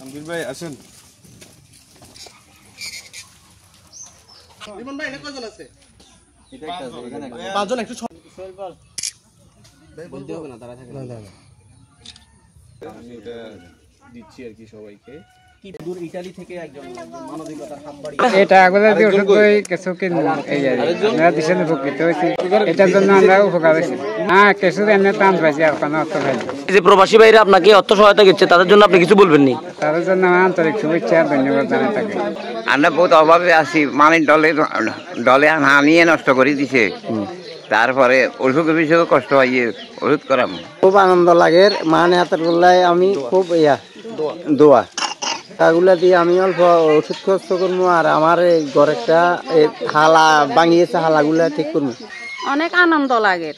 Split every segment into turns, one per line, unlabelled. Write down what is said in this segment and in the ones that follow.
আমির ভাই আসেন। রিমন ভাই এখানে কয়জন আছে? এটা একটা আছে, এখানে পাঁচজন। একটু বলতে হবে না, তারা থাকে না। আমি এটা দিচ্ছি আর কি সবাইকে। কি দূর ইতালি থেকে একজন মানবিকতার হাত বাড়িয়ে এটা আগলে দিয়ে ওষুধ বই কিছু কিন এই আমরা দিছেন উপকৃত হইছি, এটার জন্য আমরা উপকার হইছি। হ্যাঁ, কিছু এমনি টান পাইছি, আর কোনো অর্থ পাইনি।
এই যে প্রবাসী ভাইরা আপনাকে অর্থ সহায়তা করছে, তাদের জন্য আপনি কিছু বলবেন নি?
তাদের জন্য আমার আন্তরিক শুভেচ্ছা আর ধন্যবাদ জানাই থাকি।
আমরা বহুত অভাবে আছি, মানে দলে হানিয়ে নষ্ট করে দিছে। তারপরে ওষুধ বিষয়ে কষ্ট হয়, ওষুধ করাম
খুব আনন্দ লাগে। মানে হাতের গোল্লায় আমি খুব দোয়া তাগুলা দিয়ে আমি অল্প ওষুধ খরচ করবো, আর আমার ঘরেরটা হালা ভাঙিয়েছে, হালাগুলা ঠিক করবো।
অনেক আনন্দ লাগে।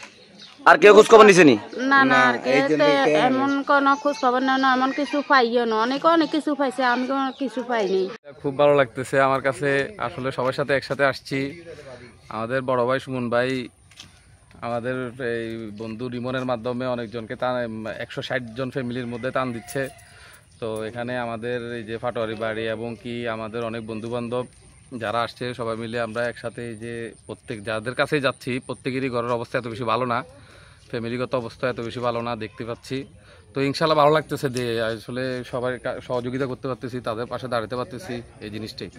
আর কেউ খোঁজ খবর নিছেনি?
না না, আর এমন কোন খোঁজ খবর না, এমন কিছু পাইও না। অনেক কিছু পাইছে, আমি কিছু পাইনি।
খুব ভালো লাগতেছে আমার কাছে, আসলে সবার সাথে একসাথে আসছি। আমাদের বড় ভাই সুমন ভাই আমাদের এই বন্ধু রিমনের মাধ্যমে অনেকজনকে টান, 160 জন ফ্যামিলির মধ্যে টান দিচ্ছে। তো এখানে আমাদের এই যে ফাটোয়ারি বাড়ি এবং কি আমাদের অনেক বন্ধু বান্ধব যারা আসছে, সবাই মিলে আমরা একসাথে এই যে প্রত্যেক যাদের কাছেই যাচ্ছি, প্রত্যেকেরই ঘরের অবস্থা এত বেশি ভালো না, ফ্যামিলিগত অবস্থা এত বেশি ভালো না দেখতে পাচ্ছি। তো ইনশাল্লাহ ভালো লাগতেছে যে আসলে সবাই সহযোগিতা করতে পারতেছি, তাদের পাশে দাঁড়াতে পারতেছি, এই জিনিসটাই।